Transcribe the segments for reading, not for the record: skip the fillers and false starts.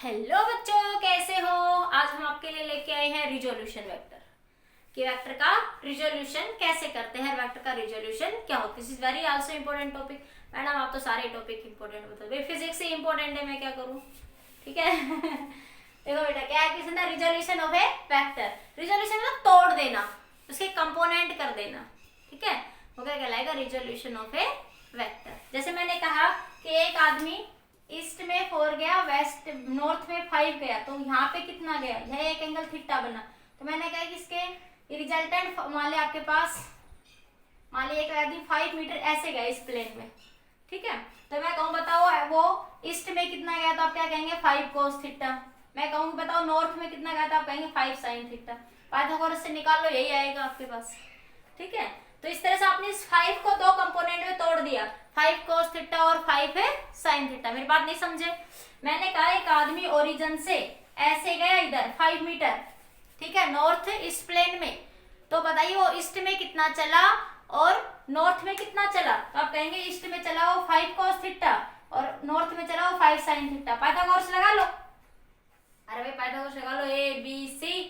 Hello बच्चों, कैसे हो। आज हम आपके लिए लेके आए हैं रिजोल्यूशन वेक्टर कि वेक्टर का रिजोल्यूशन कैसे करते हैं, वेक्टर का रिजोल्यूशन क्या होता है। This is very also important topic. Madam आप तो सारे टॉपिक इंपॉर्टेंट बताओ, फिजिक्स से इंपॉर्टेंट है, मैं क्या करूँ। ठीक है देखो बेटा, क्या है किसने resolution of a vector. Resolution मतलब तोड़ देना, उसके कंपोनेंट कर देना। ठीक है, वो क्या कहलाएगा, रिजोल्यूशन ऑफ ए वेक्टर। जैसे मैंने कहा कि एक आदमी ईस्ट में 4 गया, वेस्ट नॉर्थ में 5 गया, तो यहाँ पे कितना गया, यह एक एंगल थीटा बना। तो मैंने कहा कि इसके रिजल्टेंट मान लिया आपके पास, मान लिया एक आदमी 5 मीटर ऐसे गया इस प्लेन में। ठीक है, तो मैं कहूँ बताओ वो ईस्ट में कितना गया, तो आप क्या कहेंगे 5 cos थीटा। मैं कहूँगी बताओ नॉर्थ में कितना गया, तो आप कहेंगे 5 sin थीटा। पाइथागोरस से निकाल लो, यही आएगा आपके पास। ठीक है, तो इस तरह से आपने इस 5 को दो कंपोनेंट में तोड़ दिया, 5 cos थीटा और 5 है sin थीटा। मेरी बात नहीं समझे। मैंने कहा एक आदमी ओरिजिन से ऐसे गया इधर 5 मीटर, ठीक है, नॉर्थ ईस्ट प्लेन में। तो बताइए वो ईस्ट में कितना चला और नॉर्थ में कितना चला। तो आप कहेंगे ईस्ट में चला वो 5 cos थीटा और नॉर्थ में चला वो 5 sin थीटा। पाइथागोरस लगा लो। अरे भाई पाइथागोरस लगा लो, ए बी सी।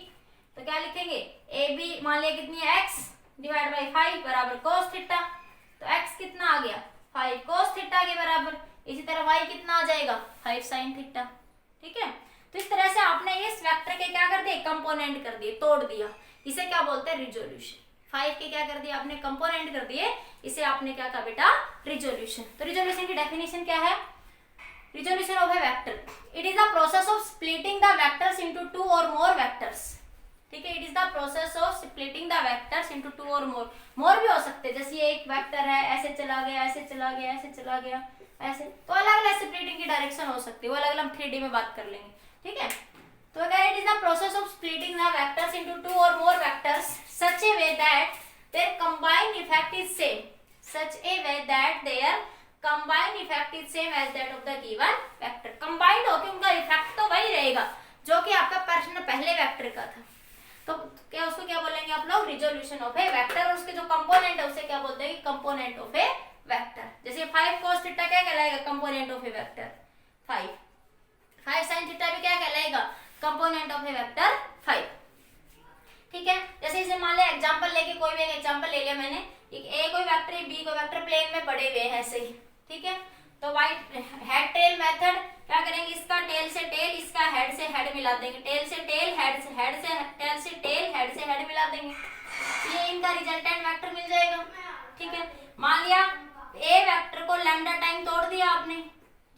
तो क्या लिखेंगे, ए बी मान लिया कितनी है x डिवाइड बाई 5 बराबर cos थीटा। तो x कितना आ गया 5 cos थीटा के बराबर। इसी तरह y कितना आ जाएगा 5 sin थीटा। ठीक है, तो इस तरह से आपने इस वेक्टर के क्या कर दिए, कंपोनेंट कर दिए, तोड़ दिया। इसे क्या बोलते हैं, रिजोल्यूशन। 5 के क्या कर दिया आपने, कंपोनेंट कर दिए, इसे आपने क्या कहा बेटा, रिजोल्यूशन। तो रिजोल्यूशन की डेफिनेशन क्या है, resolution of a vector, it is the process of splitting the vectors into 2 और मोर वेक्टर्स। ठीक है, it is the process of splitting the vectors into 2 और मोर भी हो सकते हैं। जैसे ये एक वेक्टर है, ऐसे चला गया, ऐसे चला गया, ऐसे चला गया, ऐसे, तो अलग अलग स्प्लिटिंग की डायरेक्शन हो सकती है, वो अलग अलग हम 3D में बात कर लेंगे। ठीक है, तो अगर it is the process of splitting the vectors into 2 और more vectors such a way that their combined effect is same, such a way that their combined effect is same as that of the given vector. Combined होकर उनका effect तो वही रहेगा जो कि आपका प्रश्न पहले वेक्टर का था। तो क्या उसको क्या बोलेंगे आप लोग, रिजोल्यूशन ऑफ ए वेक्टर। और उसके जो कंपोनेंट है उसे क्या बोलते हैं, कंपोनेंट ऑफ ए वेक्टर। जैसे 5 cos थीटा क्या कहलाएगा, component of a vector 5 sin theta भी क्या कहलाएगा, कंपोनेंट ऑफ ए वेक्टर 5। ठीक है, जैसे इसे मान लिया एग्जांपल लेके, कोई भी एक एग्जांपल ले लिया मैंने, एक ए कोई वेक्टर है, बी कोई वेक्टर प्लेन में पड़े हुए हैं ऐसे ही। ठीक है, तो वाइट हेड टेल मेथड क्या करेंगे, इसका टेल से टेल, इसका हेड से हेड मिला देंगे, टेल से टेल, हेड से टेल से टेल, हेड से हेड मिला देंगे, ये इनका रिजल्टेंट वेक्टर मिल जाएगा। ठीक है, मान लिया ए वेक्टर को लैम्डा टाइम तोड़ दिया आपने।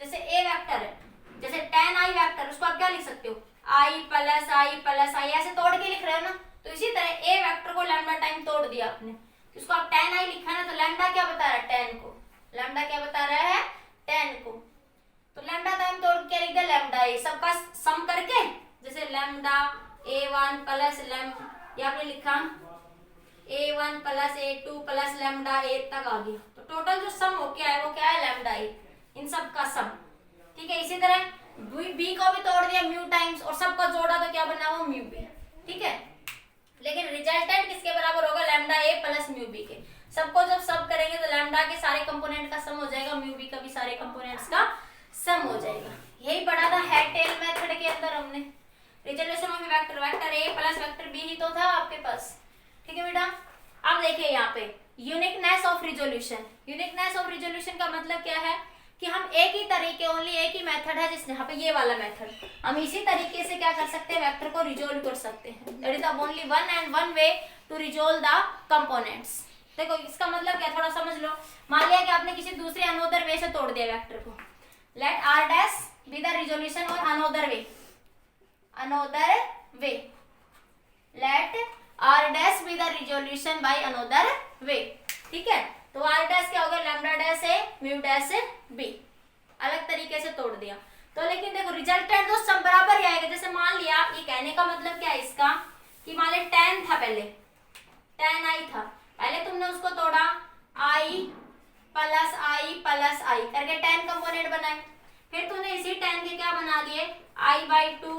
जैसे ए वेक्टर है, जैसे tan i वेक्टर, उसको आप क्या लिख सकते हो, i प्लस i ऐसे तोड़ के लिख रहे हो ना। तो इसी तरह ए वेक्टर को लैम्डा टाइम तोड़ दिया आपने, इसको आप tan i लिखा है ना, तो लैम्डा क्या बता रहा है, tan को, लैम्डा क्या बता रहा है, tan को। तो लैम्डा टाइम तोड़ के लिख दिया लैम्डा ए, सबका सम करके, जैसे लैम्डा a1 प्लस लैम्डा, ये आपने लिखा a1 plus a2 plus lambda ए तक आ गया। तो टोटल जो सम हो क्या है, वो क्या है, लैम्डा ए, इन सब का सम। ठीक है, इसी तरह बी को भी तोड़ दिया म्यू टाइम्स, और सबका जोड़ा तो क्या बना वो म्यू बी। ठीक है, लेकिन रिजल्टेंट किसके बराबर होगा, लैम्डा ए प्लस म्यू बी के। सबको जब सब करेंगे तो लैम्डा के सारे कंपोनेंट का सम हो जाएगा, म्यू बी का भी सारे कंपोनेंट्स का सम हो जाएगा। यही पढ़ा था हेड टेल मेथड के अंदर हमने, resolution of vector, vector A plus vector B ही तो था आपके पास। ठीक है बेटा, अब देखिए यहाँ पे uniqueness of resolution. Uniqueness of resolution का मतलब क्या है कि हम एक ही तरीके, ओनली एक ही मेथड है, जिस यहाँ पे ये वाला मेथड, हम इसी तरीके से क्या कर सकते हैं, वेक्टर को रिजोल्व कर सकते हैं। That is the only one and one way to resolve the components. देखो इसका मतलब क्या, थोड़ा समझ लो। मान लिया कि आपने किसी दूसरे अनोदर वे से तोड़ दिया वेक्टर को, let R dash be the resolution और another way, another way, let R dash be the resolution by another way. ठीक है, तो आर डैश क्या होगा, lambda dash A mu dash B, अलग तरीके से तोड़ दिया। तो लेकिन देखो रिजल्टेंट तो सब बराबर ही आएगा। जैसे मान लिया, ये कहने का मतलब क्या है इसका, कि मान लिया tan था, पहले tan i था, पहले तुमने उसको तोड़ा i प्लस i करके tan कंपोनेंट बनाए, फिर तूने इसी tan के क्या बना दिए, i/2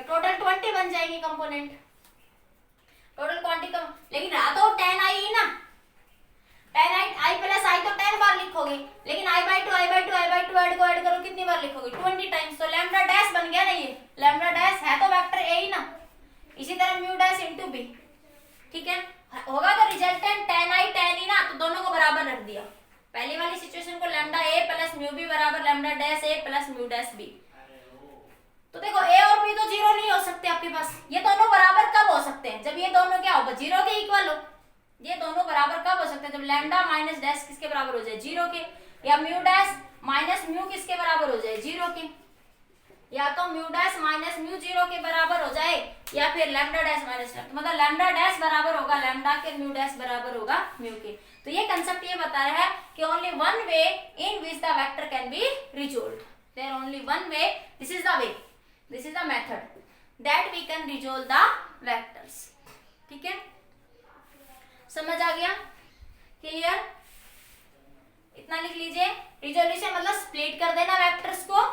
टोटल 20 बन जाएंगे कंपोनेंट, टोटल क्वांटिटी कम। लेकिन रहा तो tan i ही ना, tan i प्लस i तो 10 बार लिखोगे, लेकिन i/2 ऐड को ऐड करो कितनी बार लिखोगे, 20 टाइम्स। तो लैम्डा डैश लैम्डा डैश है तो वेक्टर ए ही ना, इसी तरह म्यू डैश इंटू बी, ठीक है, होगा तो resultant tan i tan e ना, तो दोनों को बराबर रख दिया। पहली वाली सिचुएशन को लैम्डा ए प्लस म्यू बी बराबर लैम्डा डैश ए प्लस म्यू डैश बी। तो देखो ए और बी तो जीरो नहीं हो सकते आपके पास, ये दोनों बराबर कब हो सकते हैं, जब ये दोनों क्या होगा, जीरो के इक्वल हो। ये दोनों बराबर कब हो सकते हैं, जब लैम्डा माइनस डैश किसके बराबर हो जाए, जीरो के, या म्यू डैश माइनस म्यू किसके बराबर हो जाए, जीरो के, या तो mu dash minus mu zero के बराबर हो जाए, या फिर लैम्डा डैश माइनस लैम्डा, मतलब लैम्डा डैश बराबर होगा लैम्डा के, म्यू डैश बराबर होगा म्यू के। तो ये कंसेप्ट ये बता रहा है कि only one way in which the vector can be resolved, there only one way, this is the way, this is the method that we can resolve the vectors. ठीक है, समझ आ गया, क्लियर, इतना लिख लीजिए। रिजोल्यूशन मतलब स्प्लिट कर देना वेक्टर्स को,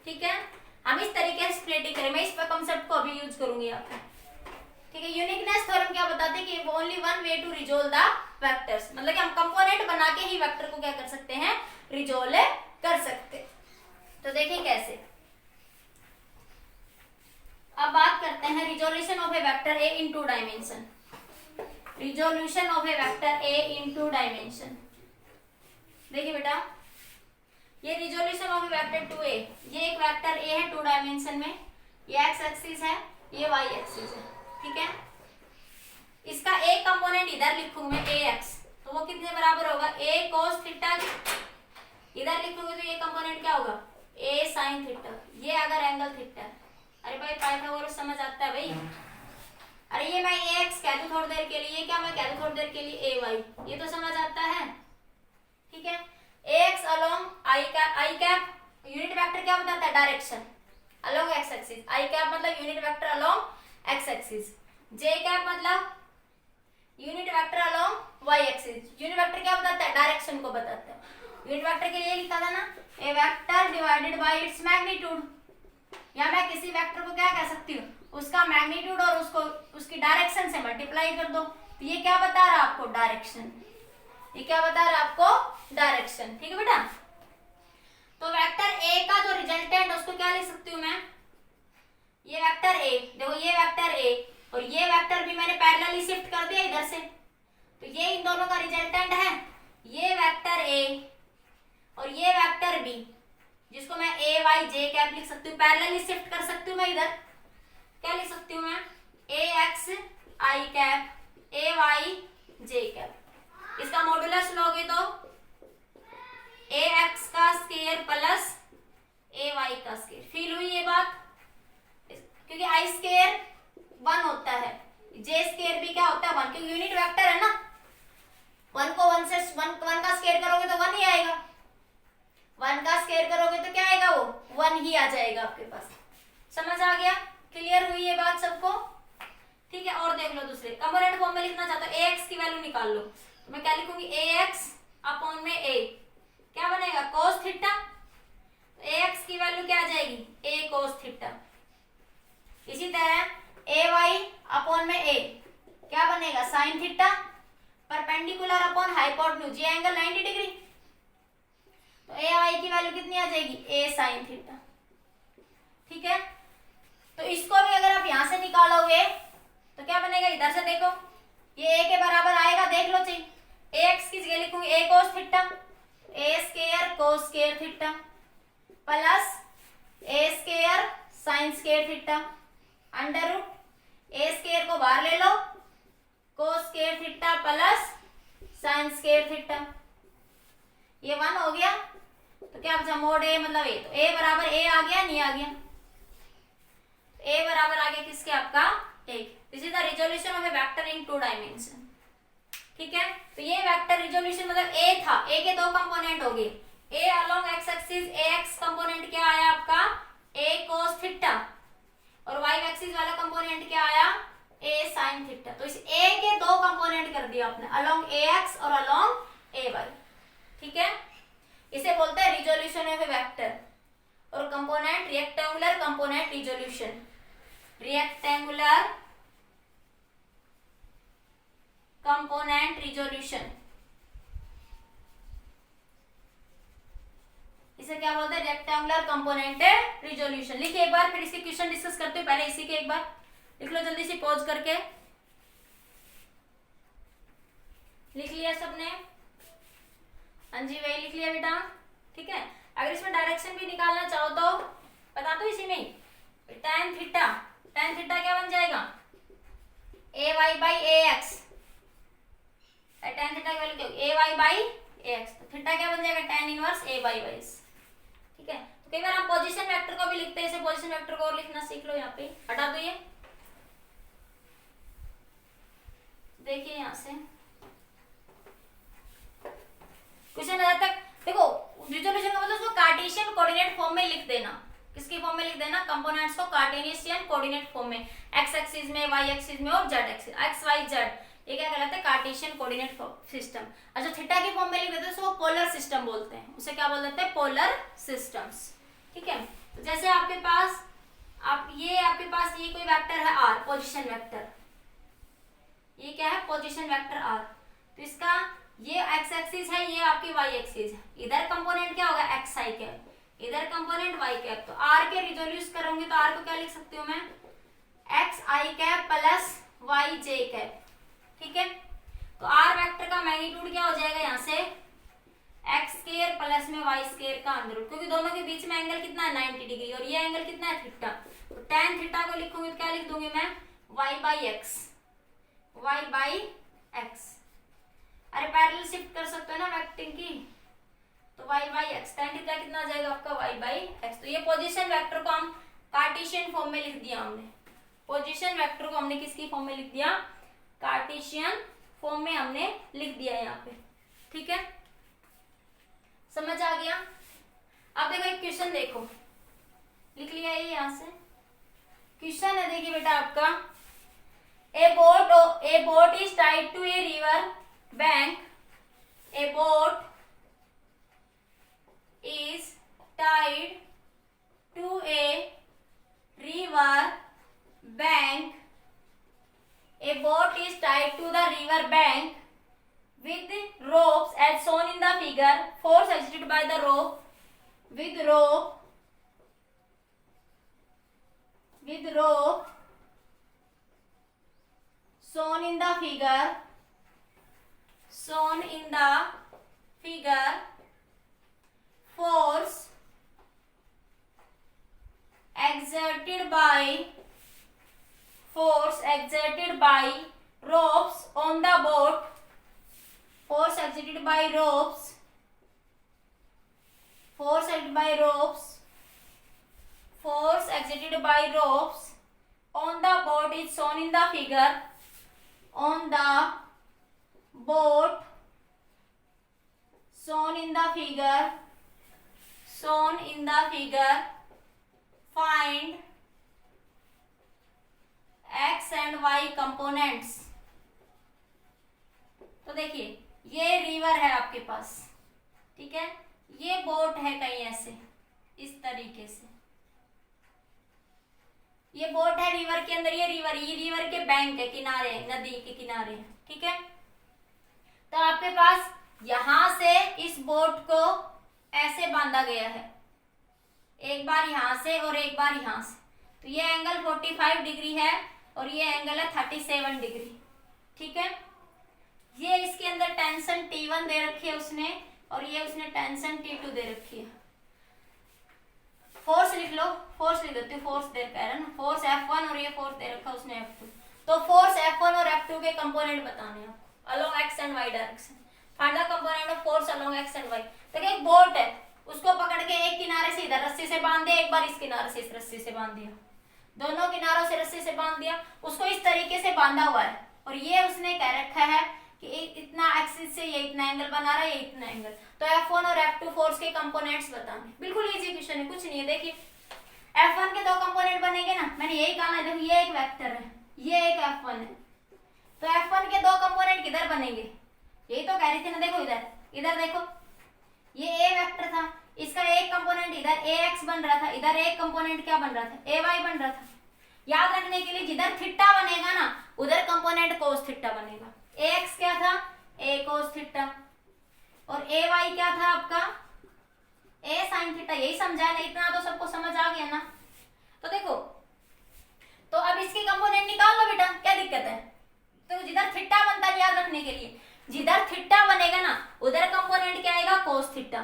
ठीक है, हम इस तरीके से स्प्लिटिंग करें, मैं इस कंसेप्ट को अभी यूज करूंगी आपको, ठीक है। यूनिकनेस थ्योरम क्या बताते हैं कि only one way to resolve the vectors, मतलब कि हम कंपोनेंट बना के ही वेक्टर को क्या कर सकते हैं, रिजोल्व कर सकते हैं। तो देखिए कैसे, अब बात करते हैं resolution of a vector A in two dimension, resolution of a vector A in two dimension. देखिए बेटा, ये रिजोल्यूशन ऑफ वेक्टर 2a, ये एक वेक्टर a है 2 डायमेंशन में, ये x एक्सिस है, ये y एक्सिस है, ठीक है। इसका एक कंपोनेंट इधर लिखूंगी मैं ax, तो वो कितने बराबर होगा, a cos थीटा, इधर लिखूंगी तो ये कंपोनेंट क्या होगा, a sin थीटा, ये अगर एंगल थीटा। अरे भाई पाइथागोरस समझ आता है भाई, अरे ये मैं ax कह दूं थोड़ी देर के लिए, क्या मैं कह दूं थोड़ी देर के लिए ay, ये तो समझ आता है, ठीक है। ax along i cap, unit vector क्या बताता है, direction along x axis, i cap मतलब unit vector along x axis, j cap मतलब unit vector along y axis, unit vector क्या बताता है, डायरेक्शन को बताता है। यूनिट वेक्टर के लिए लिखा था ना, A vector divided by its magnitude, या मैं किसी वेक्टर को क्या कह सकती हूँ, उसका मैग्नीट्यूड और उसको उसकी डायरेक्शन से मल्टीप्लाई कर दो, तो ये क्या बता रहा है आपको, डायरेक्शन, ये क्या बता रहा है आपको, डायरेक्शन, ठीक है बेटा। तो वेक्टर ए का जो रिजल्टेंट उसको क्या लिख सकती हूँ मैं, ये वेक्टर ए, देखो ये वेक्टर ए और ये वेक्टर भी मैंने पैरेलली शिफ्ट कर दिया इधर से, तो ये इन दोनों का रिजल्टेंट है, ये वेक्टर ए और ये वेक्टर बी, जिसको मैं ए वाई जे कैप लिख सकती हूँ, पैरेलली शिफ्ट कर सकती हूँ मैं इधर, क्या लिख सकती हूँ मैं, A X I cap A Y J cap, इसका मॉडुलस लोगे तो ए एक्स का स्क्वायर प्लस ए वाई का स्क्वायर, फील हुई ये बात, क्योंकि आई स्क्वायर 1 होता है, जे स्क्वायर भी क्या होता है 1, क्योंकि यूनिट वेक्टर है ना, 1 को 1 से 1 का स्क्वायर करोगे तो 1 ही आएगा, 1 का स्क्वायर करोगे तो क्या आएगा, वो 1 ही आ जाएगा आपके पास। समझ आ गया, क्लियर हुई ये बात सबको, ठीक है। और देख लो दूसरे कंपोनेंट फॉर्म में लिखना चाहता हूँ, ए एक्स की वैल्यू निकाल लो, तो मैं क्या लिखूंगी, ए एक्स अपॉन में ए, क्या बनेगा, कोस थीटा, तो ए एक्स की वैल्यू क्या आ जाएगी, ए कोस थीटा। इसी तरह ए वाई अपॉन में ए, क्या बनेगा, sine theta, perpendicular upon hypotenuse, ये एंगल 90 डिग्री, तो ए वाई की वैल्यू कितनी आ जाएगी, ए साइन थीटा, ठीक है। तो इसको भी अगर आप यहां से निकालोगे तो क्या बनेगा, इधर से देखो, ये ए के बराबर आएगा, देख लो चाहिए, ए एक्स की जगह लिखूंगी A cos theta, A square cos square theta plus A square sine square theta under root A square को बाहर ले लो, cos square theta plus sine square theta, ये 1 हो गया, तो क्या बचा, मोड ए मतलब ए, तो ए बराबर ए आ गया, नहीं आ गया, ए बराबर आ गया किसके, आपका 1। This is the resolution of a vector in 2 dimension, ठीक है। तो ये वेक्टर रिजोल्यूशन मतलब ए था, ए के 2 कंपोनेंट हो गए, a along X axis, A x component क्या आया आपका, ए कोस थीटा, और वाई एक्सिस वाला कंपोनेंट क्या आया, ए साइन थीटा। तो इस ए के 2 कंपोनेंट कर दिया आपने, अलोंग ए एक्स और अलोंग ए वाई, ठीक है। इसे बोलते हैं रिजोल्यूशन ऑफ ए वेक्टर, और component rectangular component resolution, rectangular component resolution, इसे क्या बोलते हैं, रेक्टेंगुलर कंपोनेंट रिजोल्यूशन। लिखिए एक बार, फिर इसके क्वेश्चन डिस्कस करते हैं। पहले इसी के एक बार लिख लो जल्दी से, पॉज करके। लिख लिया सबने? हाँ जी वही लिख लिया बेटा, ठीक है। अगर इसमें डायरेक्शन भी निकालना चाहो तो बता दो इसी में ही, tan थीटा, tan थीटा क्या बन जाएगा, A Y by A X. tan theta की वैल्यू क्या होगी, A Y by A X. तो थीटा क्या बन जाएगा, tan inverse A by Y, ठीक है। तो कई बार हम पोजीशन वेक्टर को भी लिखते हैं, इसे पोजीशन वेक्टर को और लिखना सीख लो। यहाँ पे हटा दो ये, देखिए यहाँ से क्वेश्चन आ जाता है। देखो रिजोल्यूशन का मतलब उसको कार्टेशियन कोऑर्डिनेट फॉर्म में लिख देना। किसकी फॉर्म में लिख देना, कंपोनेंट्स को कार्टेशियन कोऑर्डिनेट फॉर्म में, एक्स एक्सिस में, वाई एक्सिस में और Z axis, X Y Z, ये क्या कहलाता है, कार्टेशियन कोऑर्डिनेट सिस्टम। और जो थीटा की फॉर्म में लिख देते हैं उसको पोलर सिस्टम बोलते हैं, उसे क्या बोल देते हैं, पोलर सिस्टम्स, ठीक है। तो जैसे आपके पास ये कोई वेक्टर है आर, पोजीशन वेक्टर, ये क्या है, पोजीशन वेक्टर आर। तो इसका ये एक्स एक्सिस है, ये आपकी वाई एक्सिस है। इधर कंपोनेंट क्या होगा, एक्स आई कैप, इधर कंपोनेंट वाई कैप। तो आर के रिजोल्यूस करूंगी तो आर को क्या लिख सकती हूँ मैं, x I cap plus Y J cap, ठीक है। तो आर वेक्टर का मैग्नीट्यूड क्या हो जाएगा, यहाँ से एक्स स्क्वायर प्लस में वाई स्क्वायर का अंडर रूट, क्योंकि दोनों के बीच में एंगल कितना है, 90 डिग्री, और ये एंगल कितना है, थीटा। तो tan थीटा को लिखूंगी तो क्या लिख दूंगी मैं, y by X, Y by X. अरे पैरेलल शिफ्ट कर सकते हो ना वेक्टिंग की, तो y by X, tan theta कितना आ जाएगा आपका, y बाई एक्स। तो ये पोजीशन वेक्टर को हम कार्टेशियन फॉर्म में लिख दिया हमने, पोजीशन वेक्टर को हमने किसकी फॉर्म में लिख दिया, कार्टेशियन फॉर्म में हमने लिख दिया यहाँ पे, ठीक है। समझ आ गया? अब देखो एक क्वेश्चन देखो, लिख लिया ये यहाँ से क्वेश्चन है, देखिए बेटा आपका, a boat is tied to a river bank, a boat is tied to a river bank, a boat is tied to the river bank with ropes as shown in the figure. Force exerted by the rope with rope shown in the figure force exerted by ropes on the boat, force exerted by ropes on the boat is shown in the figure, find x and y components. तो देखिए ये river है आपके पास, ठीक है, ये boat है कहीं ऐसे इस तरीके से, ये बोट है रिवर के अंदर, ये रिवर के बैंक है, किनारे, नदी के किनारे, ठीक है। तो आपके पास यहां से इस बोट को ऐसे बांधा गया है, एक बार यहां से और एक बार यहां से। तो ये एंगल 45 डिग्री है और ये एंगल है 37 डिग्री, ठीक है। ये इसके अंदर टेंशन T1 दे रखी है उसने, और ये उसने टेंशन T2 दे रखी है। फोर्स लिख लो, फोर्स लिख देती हूँ, फोर्स दे रखा है ना, फोर्स F1 और ये फोर्स दे रखा है उसने F2। तो फोर्स F1 और F2 के कंपोनेंट बताने हैं along x and y direction. Find the component of force along x and y। देखिए एक बोट है, उसको पकड़ के एक किनारे से इधर रस्सी से बांध दिया, एक बार इस किनारे से इस रस्सी से बांध दिया, दोनों किनारों से रस्सी से बांध दिया, उसको इस तरीके से बांधा हुआ है। और ये उसने कह रखा है कि इतना एक्सिस से ये इतना एंगल बना रहा है, ये इतना एंगल। तो F1 और F2 फोर्स के कंपोनेंट्स बताने, बिल्कुल इजी क्वेश्चन है, कुछ नहीं है। देखिए F1 के दो कंपोनेंट बनेंगे ना, मैंने यही कहा ना, देखो ये एक वेक्टर है, ये एक F1 है, तो F1 के दो कंपोनेंट किधर बनेंगे, यही तो कह रही थी ना। देखो इधर देखो, ये A वेक्टर था, इसका एक कंपोनेंट इधर AX बन रहा था, इधर एक कंपोनेंट क्या बन रहा था, AY बन रहा था। याद रखने के लिए जिधर थीटा बनेगा ना, उधर कंपोनेंट कोस थीटा बनेगा। AX क्या था, A कोस थीटा, और AY क्या था आपका, ए साइन थीटा, यही समझा ना, इतना तो सबको समझ आ गया ना। तो देखो, तो अब इसके कंपोनेंट निकाल लो बेटा, क्या दिक्कत है। तो जिधर थीटा बनता है, याद रखने के लिए, जिधर थीटा बनेगा ना उधर कंपोनेंट क्या आएगा, कोस थीटा,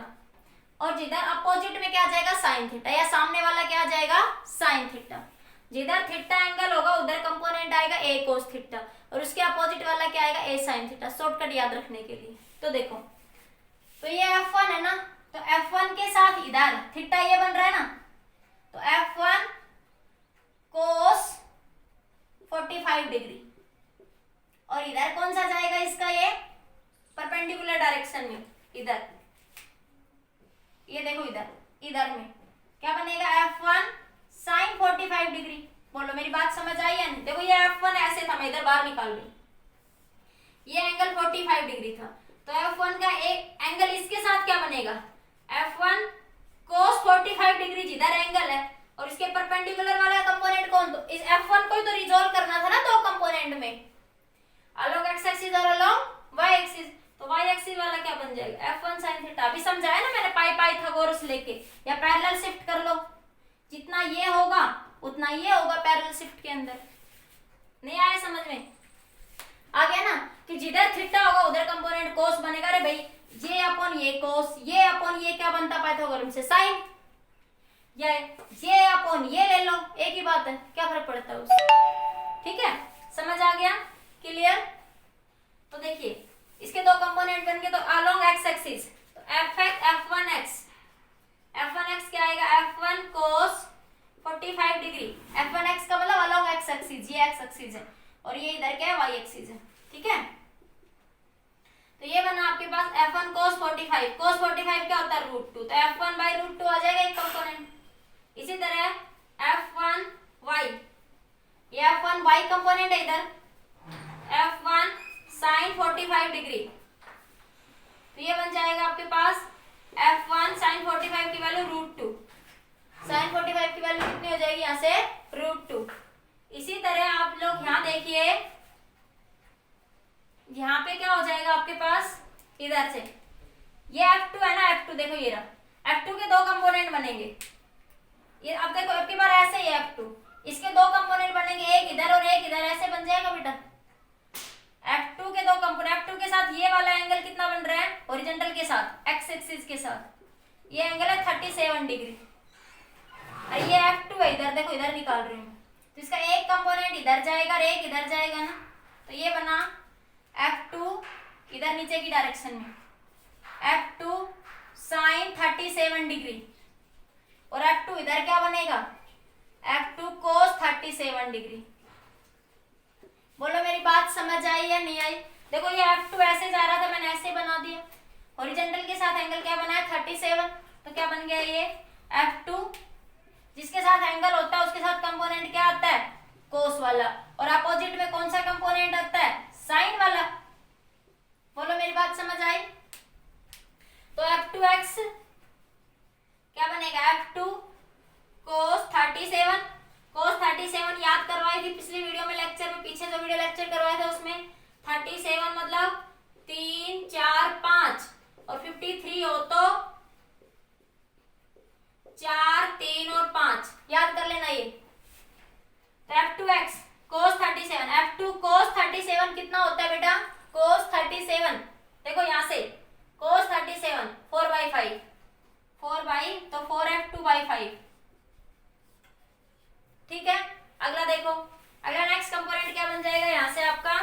और जिधर अपोजिट में क्या आ जाएगा, साइन थीटा, या सामने वाला क्या आ जाएगा, साइन थीटा। जिधर थीटा एंगल होगा उधर कंपोनेंट आएगा ए कोस थीटा, और उसके अपोजिट वाला क्या आएगा, ए साइन थीटा। शॉर्टकट याद रखने के लिए। तो देखो, तो ये F1 है ना, तो F1 के साथ इधर थीटा ये बन रहा है ना, तो F1 कोस 45 डिग्री, और इधर कौन सा जाएगा इसका, ये परपेंडिकुलर डायरेक्शन में, इधर ये देखो, इधर में क्या बनेगा, F1 साइन 45 डिग्री। बोलो मेरी बात समझ आई है। देखो ये F1 ऐसे था, मैं इधर बाहर निकाल रही, ये एंगल 45 डिग्री था, तो F1 का एक एंगल इसके साथ क्या बनेगा, F1 cos 45 डिग्री, जिधर एंगल है, और इसके परपेंडिकुलर वाला कंपोनेंट कौन, तो इस F1 को ही तो रिजोल्व करना था ना दो कंपोनेंट में, अलोंग एक्स एक्सिस और अलोंग वाई एक्सिस। तो वाई एक्सिस वाला क्या बन जाएगा, F1 sin थीटा। अभी समझाया ना मैंने, पाइथागोरस लेके, या पैरेलल शिफ्ट कर लो, जितना ये होगा उतना ये होगा पैरेलल शिफ्ट के अंदर। नहीं आया समझ में, आ गया ना, कि जिधर थीटा होगा उधर कंपोनेंट कोस बनेगा। अरे भाई, ये अपॉन ये कोस, ये अपॉन ये क्या बनता पाइथागोरस से, साइन, या ये अपॉन ये ले लो, एक ही बात है, क्या फर्क पड़ता है उससे। ठीक है, समझ आ गया, क्लियर। तो देखिए इसके दो कंपोनेंट बन गए, तो अलोंग एक्स एक्सिस, तो F1x क्या आएगा, F1 cos 45 डिग्री। F1x का मतलब अलोंग एक्स एक्सिस, ये एक्स एक्सिस है, और ये इधर क्या है, वाई एक्सिस है। ठीक है, तो ये बना आपके पास F1 cos 45। cos 45 क्या होता है, √2, तो F1 बाई √2 आ जाएगा एक कंपोनेंट। इसी तरह F1y, ये F1y कंपोनेंट है इधर, F1 sin 45 डिग्री, तो ये बन जाएगा आपके पास F1 sin 45 की वैल्यू √2, sin 45 की वैल्यू कितनी हो जाएगी यहाँ से, √2। इसी तरह आप लोग यहाँ देखिए, यहाँ पे क्या हो जाएगा आपके पास, इधर से ये F2 है ना, F2 देखो ये रहा, F2 के दो कंपोनेंट बनेंगे। ये अब देखो आपकी बार ऐसे ही F2, इसके दो कंपोनेंट बनेंगे, एक इधर और एक इधर, ऐसे बन जाएगा बेटा। F2 के दो कंपोनेंट, F2 के साथ ये वाला एंगल कितना बन रहा है, हॉरिजॉन्टल के साथ, एक्स एक्सिस के साथ, ये एंगल है 37 डिग्री, और ये F2 है इधर, देखो इधर निकाल रही हूँ, तो इसका एक कंपोनेंट इधर जाएगा और एक इधर जाएगा ना, तो ये बना F2 इधर नीचे की डायरेक्शन में, F2 sin 37 डिग्री, और F2 इधर क्या बनेगा, F2 cos 37 डिग्री। बोलो मेरी बात समझ आई या नहीं आई। देखो ये F2 ऐसे जा रहा था, मैंने ऐसे बना दिया, हॉरिजॉन्टल के साथ एंगल क्या बनाया, 37, तो क्या बन गया ये F2, जिसके साथ एंगल होता है उसके साथ कंपोनेंट क्या आता है, कोस वाला, और अपोजिट में कौन सा कंपोनेंट आता है, साइन वाला। बोलो मेरी बात समझ आई। तो F2x क्या बनेगा, F2 cos 37, cos 37 याद करवाई थी पिछली वीडियो में, लेक्चर में, पीछे जो वीडियो लेक्चर करवाया था उसमें 37 मतलब 3 4 5, और 53 हो तो 4 3 और 5, याद कर लेना ये। तो F2x cos 37, F2 cos 37 कितना होता है बेटा, cos 37, देखो यहाँ से cos 37 4/5, 4 तो 4F2/5। ठीक है, अगला देखो, अगला नेक्स्ट कंपोनेंट क्या बन जाएगा, यहां से आपका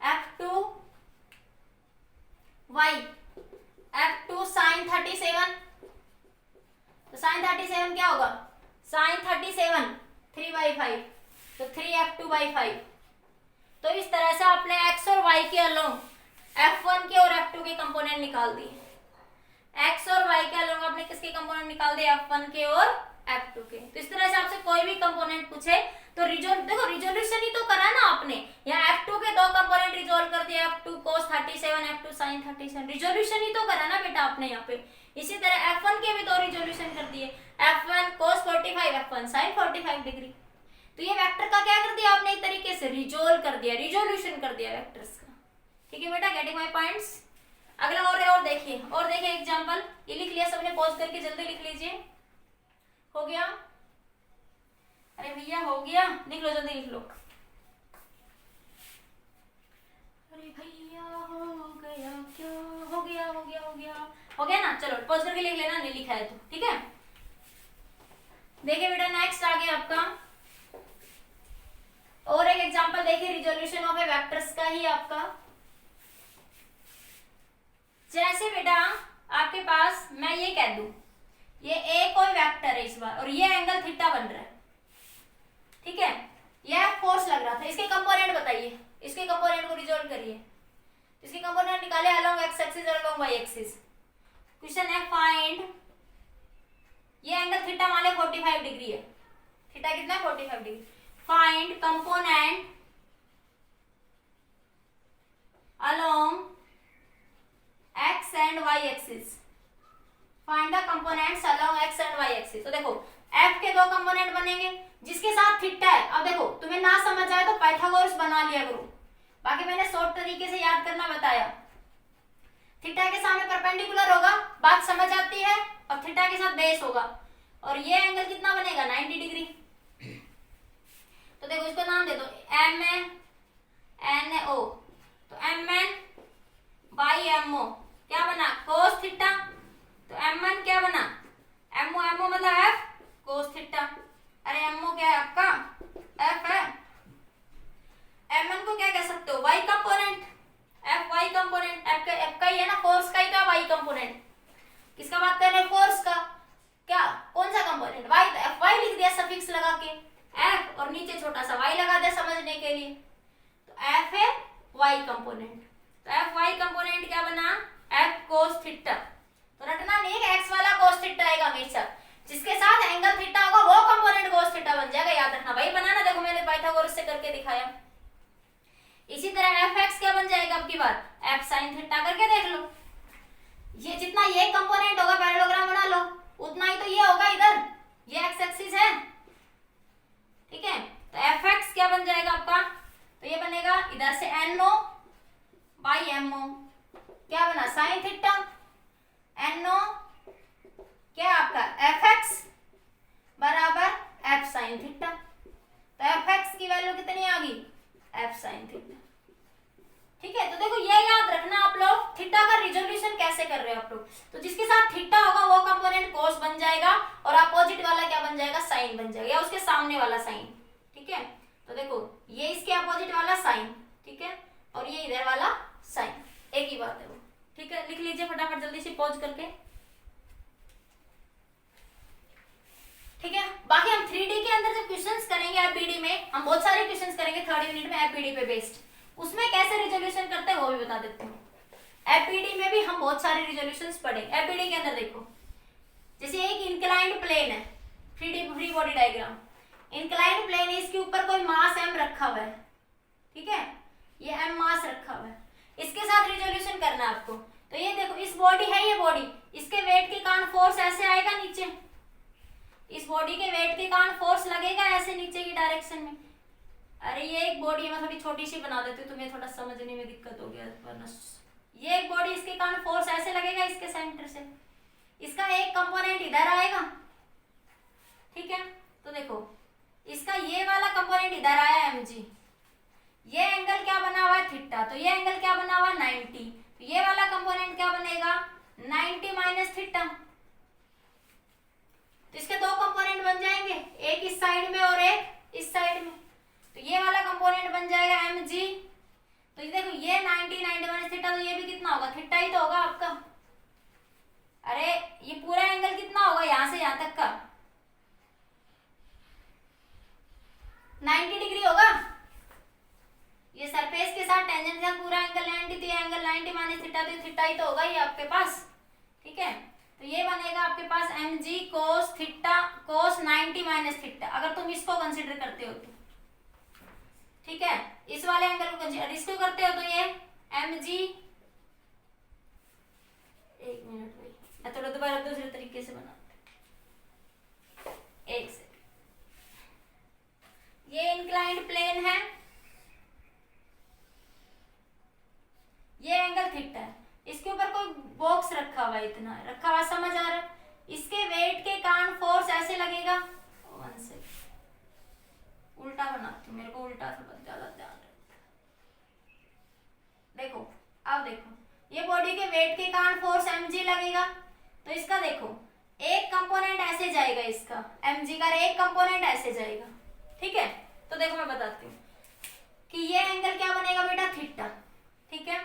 F2y, F2 sin 37, तो sin 37 क्या होगा, sin 37 3/5, तो 3F2/5। तो इस तरह से आपने x और y के अलोंग F1 के और F2 के कंपोनेंट निकाल दिए। x और y के अलोंग आपने किसके कंपोनेंट निकाल दिए, F1 के और F2 के। तो इस तरह से आपसे कोई भी कंपोनेंट पूछे तो देखो रिजोल्यूशन ही तो करा ना आपने, यहाँ F2 के दो कंपोनेंट रिजोल्व कर दिया, F2 cos 37, F2 sin 37, resolution ही तो करा ना बेटा आपने यहाँ पे। इसी तरह F1 के भी दो रिजोल्यूशन कर दिए, F1 cos 45, F1 sin 45 degree. तो ये वेक्टर का क्या कर दिया आपने, एक तरीके से रिजोल्व कर दिया, रिजोल्यूशन कर दिया वेक्टर्स का। ठीक है बेटा, गेटिंग माय पॉइंट्स। अगला और देखिए एग्जांपल। ये लिख लिया सबने, पॉज करके जल्दी लिख लीजिए। हो गया? अरे भैया हो गया, लिख लो जल्दी लिख लो। अरे भैया हो गया क्या? हो गया ना? चलो पॉज करके लिख लेना, नहीं लिखा है तो ठीक है। देखिए बेटा नेक्स्ट आ गया आपका और एक एग्जांपल देखिए रिजोल्यूशन ऑफ ए वेक्टर्स का ही आपका। जैसे बेटा आपके पास मैं ये कह दूं ये ए कोई वेक्टर है इस बार और ये एंगल थीटा बन रहा है, ठीक है। यह फोर्स लग रहा था, इसके कंपोनेंट बताइए, इसके कंपोनेंट को रिजोल्व करिए। इसके कंपोनेंट निकाले अलोंग एक्स एक्सिस और अलोंग वाई एक्सिस। क्वेश्चन है फाइंड, ये एंगल थीटा मान ले 45 डिग्री है, थीटा कितना है 45 degree. Find component along X and Y axis. Find the components along X and Y axis. तो देखो एफ के दो कंपोनेंट बनेंगे जिसके साथ थीटा है। अब देखो तुम्हें ना समझ आए तो पाइथागोरस बना लिया करो, बाकी मैंने शॉर्ट तरीके से याद करना बताया। थीटा के सामने परपेंडिकुलर होगा, बात समझ आती है, और थीटा के साथ बेस होगा और ये एंगल कितना बनेगा 90 डिग्री। तो देखो इसको नाम दे दो एम एन ओ। तो M N by M O क्या बना कोस थीटा। तो एम एन क्या बना एम ओ मतलब एफ कोस थीटा। अरे एम ओ क्या है आपका एफ है। एम एन को क्या कह सकते हो Y component, F Y component. F का ही है ना, फोर्स का ही तो वाई कंपोनेंट। किसका बात कर रहे हैं फोर्स का, क्या कौन सा कंपोनेंट वाई। तो एफ वाई लिख दिया सफिक्स लगा के एफ और नीचे छोटा सा वाई लगा दिया समझने के लिए। तो एफ है वाई कंपोनेंट। तो एफ वाई कंपोनेंट क्या बना एफ कोस थीटा। तो रटना नहीं है एक्स वाला कोस थीटा आएगा हमेशा, जिसके साथ एंगल थीटा होगा वो कंपोनेंट कोस थीटा बन जाएगा, याद रखना। वही बनाना, देखो मैंने पाइथागोरस से करके दिखाया। इसी तरह एफ एक्स क्या बन जाएगा अब की बार एफ साइन थीटा करके देख लो। ये जितना ये कंपोनेंट होगा पैरेललोग्राम बना लो, उतना ही तो ये होगा इधर, ये एक्स एक्सिस है, ठीक है। तो एफ एक्स क्या बन जाएगा आपका, तो ये बनेगा इधर से N O by M O, क्या बना साइन थीटा। एन ओ क्या आपका एफ एक्स बराबर एफ साइन थीटा। तो एफ एक्स की वैल्यू कितनी आ गई एफ साइन थीटा, ठीक है। तो देखो ये याद रखना आप लोग थीटा का रिजोल्यूशन कैसे कर रहे हो आप लोग। तो जिसके साथ थीटा होगा वो कंपोनेंट कोस बन जाएगा और अपोजिट वाला क्या बन जाएगा साइन बन जाएगा, या उसके सामने वाला साइन, ठीक है। तो देखो ये इसके अपोजिट वाला साइन, ठीक है, और ये इधर वाला साइन, एक ही बात है वो, ठीक है। लिख लीजिए फटाफट जल्दी से पॉज करके, ठीक है। बाकी हम 3D के अंदर जो क्वेश्चंस करेंगे एफपीडी में, हम बहुत सारे क्वेश्चंस करेंगे 3rd यूनिट में एफपीडी पे बेस्ड, उसमें कैसे रिजोल्यूशन करते हैं वो भी बता देते हैं। एफपीडी में भी हम बहुत सारे रिजोल्यूशंस पढ़ेंगे। एफपीडी के अंदर देखो जैसे एक इंक्लाइंड प्लेन है, free body diagram, inclined plane है, इसके ऊपर कोई मास m रखा हुआ है, ठीक है, ये m मास रखा हुआ है, इसके साथ रिजोल्यूशन करना है आपको। तो ये देखो इस बॉडी है, ये बॉडी, इसके वेट के कारण फोर्स ऐसे आएगा नीचे, इस बॉडी के वेट के कारण फोर्स लगेगा ऐसे नीचे की डायरेक्शन में। अरे ये एक बॉडी है, मैं थोड़ी छोटी सी बना देती हूँ, तुम्हें थोड़ा समझने में दिक्कत हो गया वरना। ये एक बॉडी, इसके कारण फोर्स ऐसे लगेगा इसके सेंटर से, इसका एक कंपोनेंट इधर आएगा, ठीक है। तो देखो इसका ये वाला कंपोनेंट इधर आया mg, ये एंगल क्या बना हुआ है थीटा, तो ये एंगल क्या बना हुआ है 90, तो ये वाला कंपोनेंट क्या बनेगा 90 माइनस थीटा। तो इसके दो कंपोनेंट बन जाएंगे, एक इस साइड में और एक इस साइड में। तो ये वाला कंपोनेंट बन जाएगा mg। तो ये देखो ये 90 माइनस थीटा, तो ये भी कितना होगा थीटा ही तो होगा आपका। अरे ये पूरा एंगल कितना होगा यहां से यहां तक का 90 डिग्री होगा। ये सरफेस के साथ टेंजेंट का पूरा एंगल 90, तो ये एंगल 90 माइनस थीटा, तो थीटा ही तो होगा ये आपके पास, ठीक है। तो ये बनेगा आपके पास mg cos theta cos 90 minus theta, अगर तुम इसको कंसीडर करते हो तो, ठीक है, इस वाले एंगल को कंसीडर, इसको करते हो तो ये mg, एक मिनट भाई मैं थोड़ा दोबारा दूसरे तरीके से बना, एक से, ये इंक्लाइंड प्लेन है, ये एंगल थीटा है, इसके ऊपर वेट के कारण फोर्स mg लगेगा। तो इसका देखो एक कंपोनेंट ऐसे जाएगा, इसका mg का एक कंपोनेंट ऐसे जाएगा, ठीक है। तो देखो मैं बताती हूँ कि ये एंगल क्या बनेगा बेटा, थीटा, ठीक है।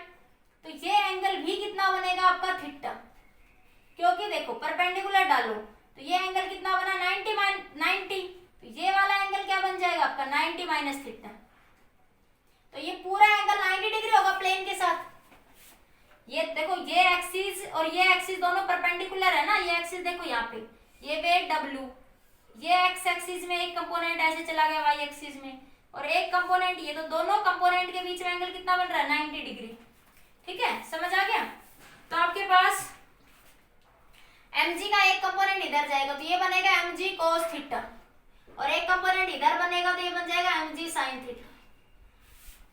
तो ये एंगल भी कितना बनेगा आपका, थीटा, क्योंकि देखो परपेंडिकुलर डालो तो ये एंगल कितना बना, 90, तो ये वाला एंगल क्या बन जाएगा आपका 90 माइनस थीटा। तो ये पूरा एंगल 90 डिग्री होगा प्लेन के साथ। ये देखो ये एक्सिस और ये एक्सिस दोनों परपेंडिकुलर है ना, ये एक्सिस देखो यहाँ पे ये वेट W, ये एक्स एक्सिस में एक कंपोनेंट ऐसे चला गया वाई एक्सिस में, और एक कंपोनेंट ये, तो दोनों कंपोनेंट के बीच में एंगल कितना बन रहा है 90 डिग्री, ठीक है, समझ आ गया। तो आपके पास mg का एक कंपोनेंट इधर जाएगा तो ये बनेगा mg cos थीटा, और एक कंपोनेंट इधर बनेगा तो ये बन जाएगा mg sin थीटा।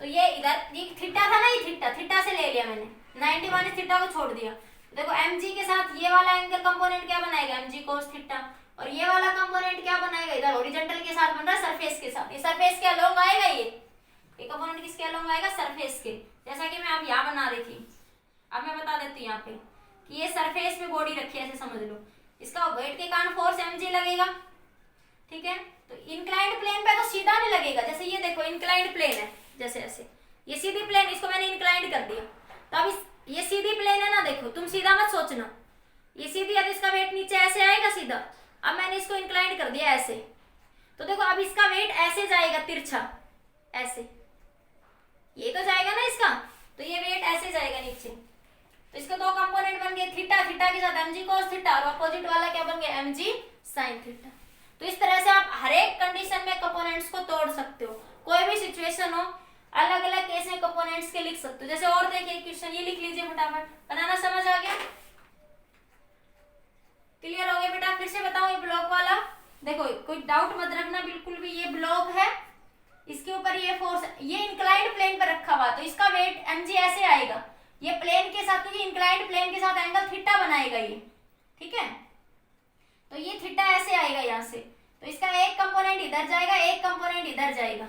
तो ये इधर ये थीटा था ना, ये थीटा से ले लिया मैंने, 90 माइनस थीटा को छोड़ दिया। तो देखो mg के साथ ये वाला एंगल कंपोनेंट क्या बनाएगा mg cos थीटा, और ये वाला कंपोनेंट क्या बनाएगा इधर हॉरिजॉन्टल के साथ बन रहा है सरफेस के साथ, ये सरफेस के अलोंग आएगा, ये कंपोनेंट किसके अलोंग आएगा, सरफेस के। जैसा कि मैं अब यहाँ बना रही थी, अब मैं बता देती हूँ यहाँ पे कि ये सरफेस पे बॉडी रखी है, ऐसे समझ लो, इसका वेट के कारण फोर्स mg लगेगा, ठीक है। तो इंक्लाइंड प्लेन पे तो सीधा नहीं लगेगा, जैसे ये देखो इंक्लाइंड प्लेन है, जैसे ऐसे ये सीधी प्लेन, इसको मैंने इंक्लाइंड कर दिया। तो अब ये सीधी प्लेन है ना, देखो तुम सीधा मत सोचना, ये सीधी है तो इसका वेट नीचे ऐसे आएगा सीधा। अब मैंने इसको इंक्लाइंड कर दिया ऐसे, तो देखो अब इसका वेट ऐसे जाएगा तिरछा, ऐसे ये तो जाएगा ना इसका, तो ये वेट ऐसे जाएगा नीचे। तो इसके दो कंपोनेंट बन गए, थीटा, थीटा के साथ mg cos थीटा, और अपोजिट वाला क्या बन गया mg sin थीटा। तो इस तरह से आप हर एक कंडीशन में कंपोनेंट्स को तोड़ सकते हो, कोई भी सिचुएशन हो अलग अलग केस में कंपोनेंट्स के लिख सकते हो। जैसे और देखिए क्वेश्चन, ये लिख लीजिए फटाफट, बनाना समझ आ गया, क्लियर हो गया बेटा। फिर से बताओ ये ब्लॉक वाला, देखो कोई डाउट मत रखना बिल्कुल भी, ये ब्लॉक है, इसके ऊपर ये फोर्स, ये इंक्लाइंड प्लेन पर रखा हुआ, तो इसका वेट mg ऐसे आएगा, ये प्लेन के साथ, क्योंकि इंक्लाइंड प्लेन के साथ एंगल थीटा बनाएगा ये, ठीक है। तो ये थीटा ऐसे आएगा यहाँ से, तो इसका एक कंपोनेंट इधर जाएगा, एक कंपोनेंट इधर जाएगा,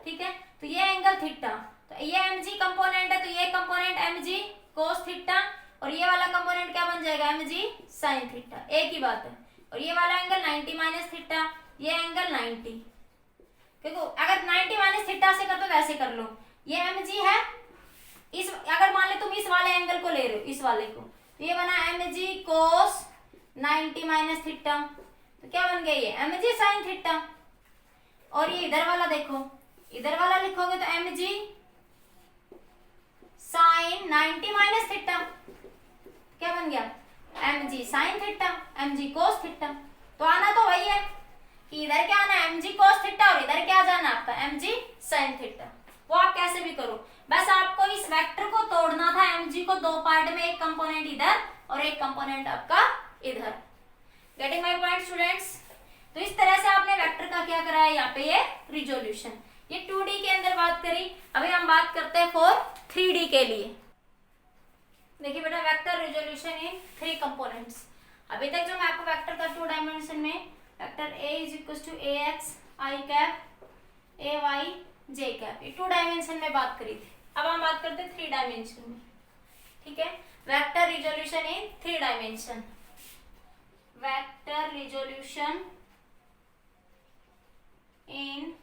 ठीक है। तो ये एंगल थीटा, तो ये mg कंपोनेंट है, तो ये कंपोनेंट mg cos थीटा, और ये वाला कंपोनेंट क्या बन जाएगा mg sin थीटा, एक ही बात है। और ये वाला एंगल 90 माइनस थीटा, ये एंगल 90, देखो अगर 90 माइनस थीटा से कर दो तो ऐसे कर लो, ये mg है, इस अगर मान ले तुम इस वाले एंगल को ले रहे हो, इस वाले को, तो ये बना mg cos 90 माइनस थीटा, तो क्या बन गया ये mg sin थीटा। और ये इधर वाला देखो, इधर वाला लिखोगे तो mg sin 90 माइनस थीटा, क्या बन गया mg sin theta, mg cos theta. तो आना तो वही है कि इधर क्या आना है mg cos थीटा, और इधर क्या जाना आपका mg sin थीटा। वो आप कैसे भी करो, बस आपको इस वेक्टर को तोड़ना था, mg को दो पार्ट में, एक कंपोनेंट इधर और एक कंपोनेंट आपका इधर। Getting my point students. तो इस तरह से आपने वेक्टर का क्या करा है यहाँ पे, ये रिजोल्यूशन, ये 2D के अंदर बात करी। अभी हम बात करते हैं फॉर 3D के लिए। देखिए बेटा, वेक्टर रिजोल्यूशन इन 3 कंपोनेंट्स। अभी तक जो मैं आपको वेक्टर का 2 डायमेंशन में vector a is equal to ax i cap ay j cap, ये 2 डायमेंशन में बात करी थी। अब हम बात करते हैं 3 डायमेंशन में, ठीक है। Vector resolution in 3 dimension, vector resolution in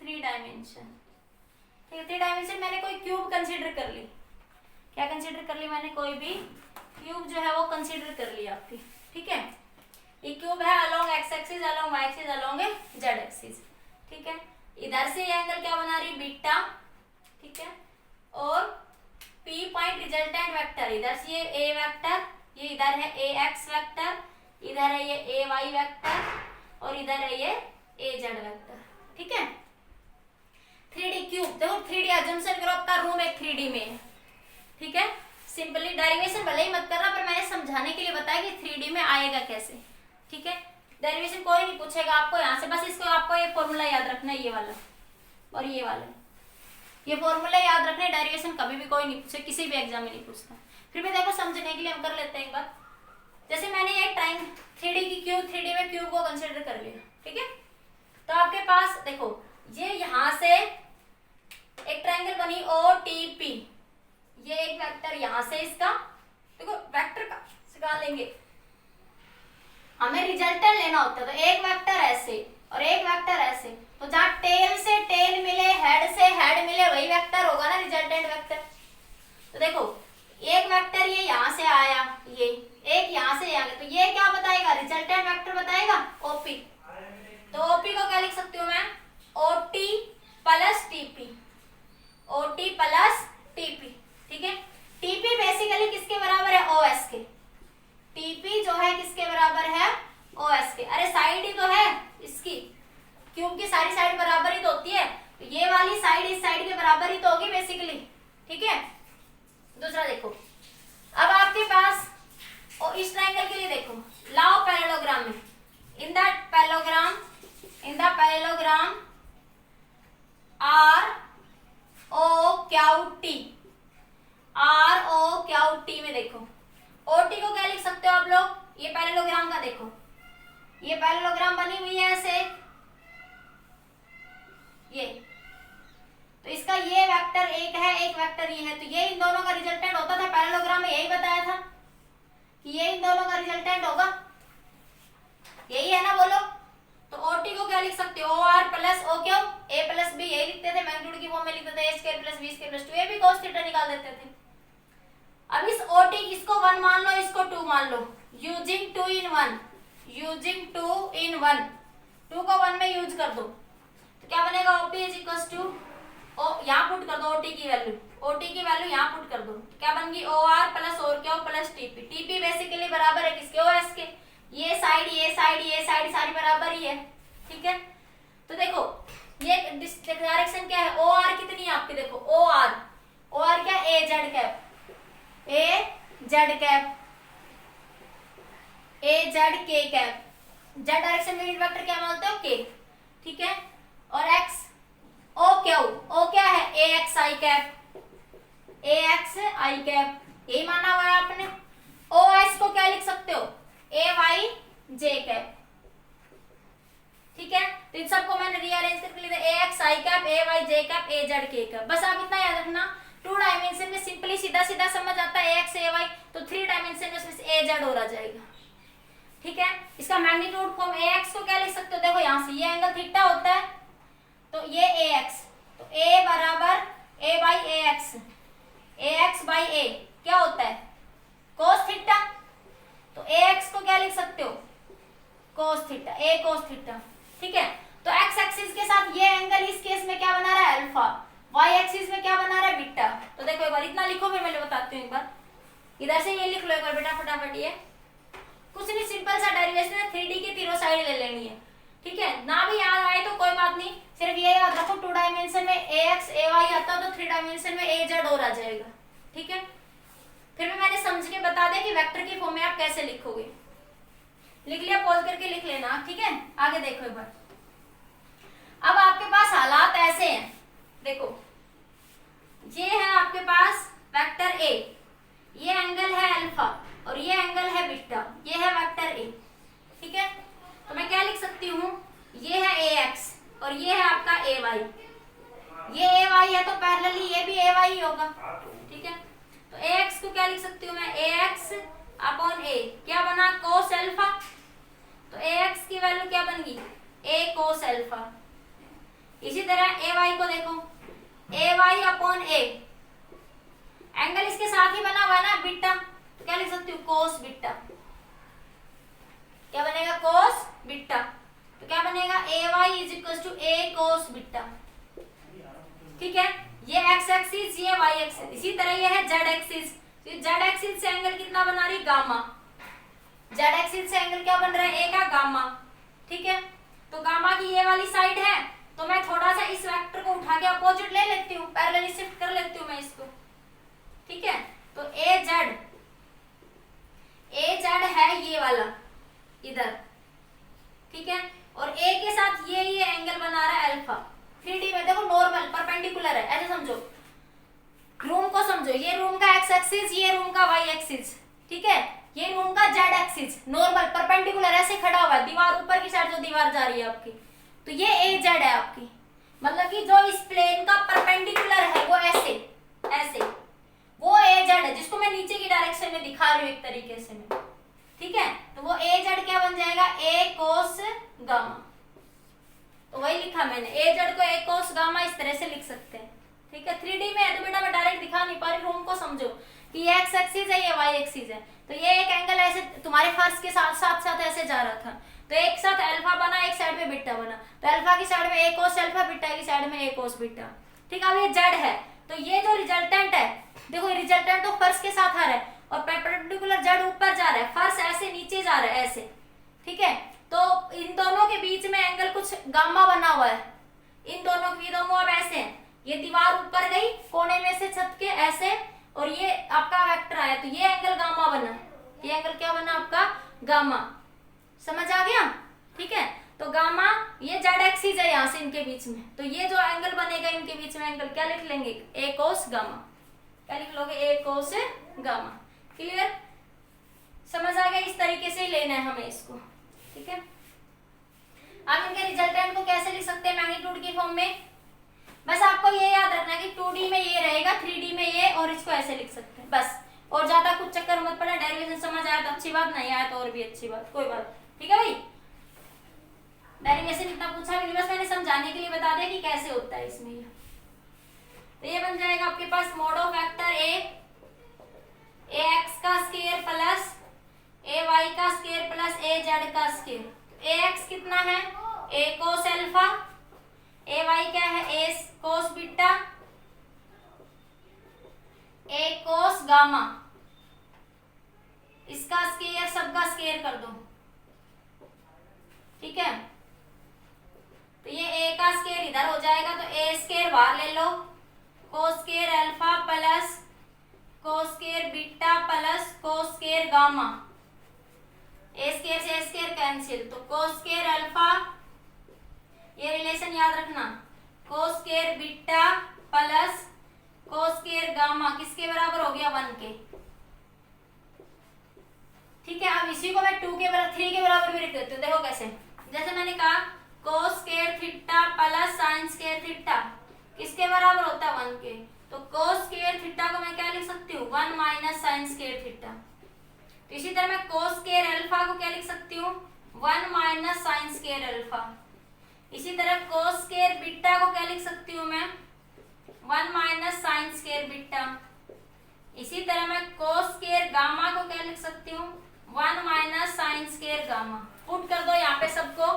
3 dimension, ठीक है। 3 डायमेंशन मैंने कोई क्यूब कंसीडर कर ली, क्या कंसीडर कर ली मैंने, कोई भी क्यूब जो है वो कंसीडर कर लिया आपकी, ठीक है। ये क्यूब है along X axis, along Y axis, along Z axis, ठीक है। इधर से ये एंगल क्या बना रही, बीटा, ठीक है। और P पॉइंट रिजल्टेंट वेक्टर, इधर से ये A वेक्टर, ये इधर है AX वेक्टर, इधर है ये AY वेक्टर, और इधर है ये AZ वेक्टर, ठीक है। 3D क्यूब, देखो 3D अजम्पशन करो आपका रूम एक 3D में है, ठीक है। सिंपली डेरिवेशन भले ही मत करना, पर मैंने समझाने के लिए बताया कि 3D में आएगा कैसे, ठीक है। डेरिवेशन कोई नहीं पूछेगा आपको यहाँ से, बस इसको आपको ये फॉर्मूला याद रखना है, ये वाला और ये वाला, ये फॉर्मूला याद रखना है। डेरिवेशन कभी भी कोई नहीं पूछे, किसी भी एग्जाम में नहीं पूछता। फिर भी देखो समझने के लिए हम कर लेते हैं एक बार। जैसे मैंने एक टाइम 3D की क्यूब, 3D में क्यूब को कंसिडर कर लिया, ठीक है। तो आपके पास देखो ये यहाँ से एक ट्रायंगल बनी OTP, ये एक वेक्टर यहाँ से इसका देखो वेक्टर का निकालेंगे, हमें रिजल्टेंट लेना होता है। तो एक वेक्टर ऐसे और एक वेक्टर ऐसे, तो जहां टेल से टेल मिले, हेड से हेड मिले, वही वेक्टर होगा ना रिजल्टेंट वेक्टर। तो देखो एक वेक्टर ये यहां से आया, ये एक यहां से आ गया, तो ये क्या बताएगा, रिजल्टेंट वेक्टर बताएगा ओपी। तो ओपी को क्या लिख सकती हूँ मैं, OT plus TP, OT plus TP. ठीक है, टीपी बेसिकली किसके बराबर है, ओएस के। टीपी जो है किसके बराबर है, ओएस के। अरे साइड ही तो है इसकी, क्योंकि सारी साइड बराबर ही तो होती है, तो ये वाली साइड इस साइड के बराबर ही तो होगी बेसिकली। ठीक है, दूसरा देखो, अब आपके पास और इस ट्रायंगल के लिए देखो, लाओ पैरेललोग्राम में, in the parallelogram R O Q T, R O Q T में देखो ओटी को क्या लिख सकते हो आप लोग, ये पैरेललोग्राम का देखो, ये पैरेललोग्राम बनी हुई है ऐसे, ये तो इसका ये वेक्टर एक है, एक वेक्टर ये है, तो ये इन दोनों का रिजल्टेंट होता था। पैरेललोग्राम में यही बताया था कि ये इन दोनों का रिजल्टेंट होगा, यही है ना, बोलो। तो ओटी को क्या लिख सकते हो, O R plus O Q A plus B, यही लिखते थे, मैग्नीट्यूड की फॉर्म में लिखते थे, A square plus B square plus 2 A B cos theta निकाल देते थे। अब इस ओटी इसको 1 मान लो, इसको 2 मान लो, यूजिंग 2 in 1, यूजिंग 2 in 1, 2 को 1 में यूज कर दो, तो क्या बनेगा, OP is equal to O, यहाँ पुट कर दो ओटी की वैल्यू, ओटी की वैल्यू यहाँ पुट कर दो, तो क्या बन गई, ओ आर प्लस और क्या प्लस टीपी। टीपी बेसिकली बराबर है किसके, ओएस के। ये साइड ये साइड ये साइड सारी बराबर ही है। ठीक है, तो देखो ये डायरेक्शन क्या है, ओ आर कितनी है आपकी, देखो ओ आर क्या, ए जेड कैप, ए जेड कैप, ए जेड के कैप, जेड डायरेक्शन में यूनिट वेक्टर क्या मानते हो, के। ठीक है, और एक्स ओ क्यू, ओ क्या है, A X I cap, A X I cap, यही माना हुआ है आपने। ओ एस को क्या लिख सकते हो, ए वाई जे कैप। ठीक है, तो इन सबको मैंने रीअरेंज करके लिखा, ए X I cap, A Y J cap, A Z के कैप। बस आप इतना याद रखना, 2 डायमेंशन में सिंपली सीधा सीधा समझ आता है, ए एक्स ए वाई, तो 3 डायमेंशन में उसमें ए जेड और आ जाएगा। ठीक है, इसका मैग्नीट्यूड फॉर्म ए एक्स को क्या लिख सकते हो, देखो यहाँ से ये एंगल थीटा होता है, तो ये ए एक्स, तो ए बराबर A by A X, A X by A क्या होता है, कोस थीटा। तो ए एक्स को क्या लिख सकते हो, कोस थीटा, ए कोस थीटा। ठीक है, तो एक्स एक्सिस के साथ ये एंगल इस केस में क्या बना रहा है, अल्फा, वाई एक्सिस में क्या बना रहा है, बीटा। तो देखो एक बार इतना लिखो, फिर मैं बताती हूँ, एक बार इधर से ये लिख लो एक बार बेटा फटाफट, ये कुछ नहीं, सिंपल सा डेरिवेशन है, 3D की तीनों साइड ले लेनी है। ठीक है, ना भी याद आए तो कोई बात नहीं, सिर्फ ये याद रखो 2 डायमेंशन में ए एक्स ए वाई आता तो 3 डायमेंशन में ए जेड और आ जाएगा। ठीक है, फिर भी मैंने समझ के बता दिया कि वेक्टर की फॉर्म में आप कैसे लिखोगे। लिख लिया, पॉज करके लिख लेना। ठीक है, आगे देखो एक बार। अब आपके पास हालात ऐसे हैं, देखो ये है आपके पास वेक्टर ए, ये एंगल है अल्फा और ये एंगल है बीटा, ये है वेक्टर ए। ठीक है, तो मैं क्या लिख सकती हूँ, ये है ए एक्स और ये है आपका ए वाई, ये ए वाई है तो पैरेलली ये भी ए वाई होगा। ठीक है, तो ए एक्स को क्या लिख सकती हूँ मैं, ए एक्स अपॉन ए, क्या बना, कोस अल्फा। तो ए एक्स की वैल्यू क्या बन गई, ए कोस अल्फा। इसी तरह ए वाई को देखो, ए वाई अपॉन ए, एंगल इसके साथ ही बना हुआ है ना बीटा, तो क्या लिख सकती हूँ, कोस बीटा। क्या बनेगा, कोस बीटा। तो क्या बनेगा, A Y is equal to A cos beta. ठीक है, ये एक्स एक्सिस, ये वाई एक्सिस। इसी तरह ये है जेड एक्सिस, जेड एक्सिस से एंगल कितना बना रही, गामा। जेड एक्सिस से एंगल क्या बन रहा है, ए का गामा। ठीक है, तो गामा की ये वाली साइड है, तो मैं थोड़ा सा इस वेक्टर को उठा के अपोजिट ले लेती हूँ, पैरेलली शिफ्ट कर लेती हूँ मैं इसको। ठीक है, तो ए जेड है ये वाला इधर। ठीक है, और ए के साथ ये एंगल बना रहा है अल्फा। 3D में देखो नॉर्मल परपेंडिकुलर है, ऐसे समझो, रूम को समझो, ये रूम का एक्स एक्सिस, ये रूम का वाई एक्सिस। ठीक है, ये रूम का जेड एक्सिस, नॉर्मल परपेंडिकुलर ऐसे खड़ा हुआ है, दीवार ऊपर की साइड जो दीवार जा रही है आपकी, तो ये ए जेड है आपकी, मतलब कि जो इस प्लेन का परपेंडिकुलर है वो ऐसे ऐसे, वो ए जेड है जिसको मैं नीचे की डायरेक्शन में दिखा रही हूँ एक तरीके से मैं, ठीक है। तो वो ए जेड क्या बन जाएगा, ए कोस गामा। तो वही लिखा मैंने, ए जेड को ए कोस गामा इस तरह से लिख सकते हैं, ठीक है। 3D में है तो बेटा मैं डायरेक्ट दिखा नहीं पा रही, रूम को समझो कि ये एक्स एक्सिस है, ये वाई एक्सिस है। तो ये एक एंगल ऐसे तुम्हारे फर्श के साथ साथ साथ ऐसे जा रहा था, तो एक साथ अल्फा बना, एक साइड में बीटा बना, तो अल्फा की साइड में ए कोस अल्फा, बीटा की साइड में ए कोस बीटा, ठीक है। अब ये जेड है, तो ये जो रिजल्टेंट है, देखो रिजल्टेंट तो फर्श के साथ आ रहा है और परपेंडिकुलर जेड ऊपर जा रहा है, फर्श ऐसे नीचे जा रहा है ऐसे, ठीक है। तो इन दोनों के बीच में एंगल कुछ गामा बना हुआ है, इन दोनों की दोनों अब ऐसे हैं, ये दीवार ऊपर गई कोने में से छत के ऐसे, और ये आपका वेक्टर आया, तो ये एंगल गामा बना, ये एंगल क्या बना आपका, गामा। समझ आ गया, ठीक है। तो गामा ये जेड एक्सिस है यहाँ से इनके बीच में, तो ये जो एंगल बनेगा इनके बीच में एंगल क्या लिख लेंगे, ए कोस गामा। क्या लिख लोगे, ए कोस गामा। क्लियर, समझ आ गया। इस तरीके से ही लेना है हमें इसको, ठीक है। अब इनके रिजल्टेंट को कैसे लिख सकते हैं मैग्नीट्यूड की फॉर्म में, बस आपको ये याद रखना है कि 2D में ये रहेगा, 3D में ये, और इसको ऐसे लिख सकते हैं बस, और ज्यादा कुछ चक्कर मत पड़ा। डेरिवेशन समझ आया तो अच्छी बात, नहीं आया तो और भी अच्छी बात, कोई बात, ठीक है भाई। डेरिवेशन इतना पूछा भी नहीं, बस मैंने समझाने के लिए बता दिया कि कैसे होता है इसमें ये। तो ये बन जाएगा आपके पास mod of vector A X का स्क्वायर प्लस ए वाई का स्क्वायर प्लस ए जेड का स्क्वायर। ए एक्स कितना है, A cos alpha, A Y क्या है, A cos beta, A cos gamma, इसका स्क्वायर सबका स्क्वायर कर दो, ठीक है। तो ये ए का स्क्वायर इधर हो जाएगा, तो ए स्क्वायर बाहर ले लो, cos square alpha plus cos square beta plus cos square gamma, A square से ए स्क्वायर कैंसिल, तो कोस स्क्वायर अल्फा, ये रिलेशन याद रखना, cos square beta plus cos square gamma किसके बराबर हो गया, 1 के, ठीक है। अब इसी को मैं 2 के बराबर 3 के बराबर भी लिख देती हूँ, देखो कैसे, जैसे मैंने कहा कोस square theta plus sine square theta किसके बराबर होता है, 1 के, तो कोस स्क्वायर थीटा को मैं क्या लिख सकती हूँ, 1 माइनस साइन स्क्वायर थीटा। तो इसी तरह मैं कोस स्क्वायर अल्फा को क्या लिख सकती हूँ, 1 माइनस साइन स्क्वायर अल्फा। इसी तरह कोस स्क्वायर बीटा को क्या लिख सकती हूँ मैं, 1 माइनस साइन स्क्वायर बीटा। इसी तरह मैं कोस स्क्वायर गामा को क्या लिख सकती हूँ, 1 minus sine square gamma. Put कर दो यहाँ पे सबको,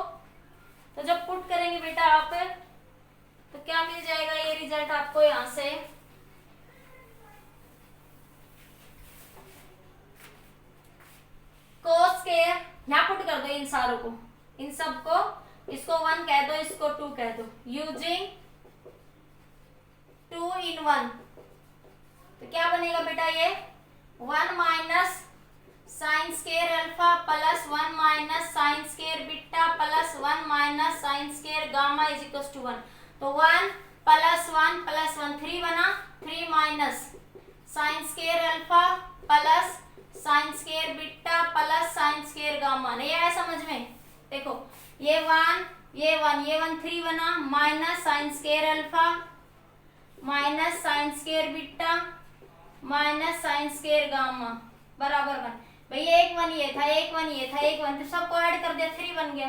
तो जब पुट करेंगे बेटा आप तो क्या मिल जाएगा, ये रिजल्ट आपको यहाँ से कोस स्क्वायर, यहाँ पुट कर दो इन सारों को, इन सबको, इसको 1 कह दो, इसको 2 कह दो, यूजिंग 2 in 1। तो क्या बनेगा बेटा, ये 1 minus sine square alpha plus 1 minus sine square beta plus 1 minus sine square gamma is equal to 1। तो 1 प्लस 1 प्लस 1 3 बना, 3 minus sine square alpha plus sine square beta plus sine square gamma. नहीं आया समझ में, देखो ये 1 ये 1 ये 1 3 बना, minus sine square alpha minus sine square beta minus sine square gamma बराबर 1। भाई एक 1 ये था, एक 1 ये था, एक 1, तो सबको ऐड कर दिया, 3 बन गया।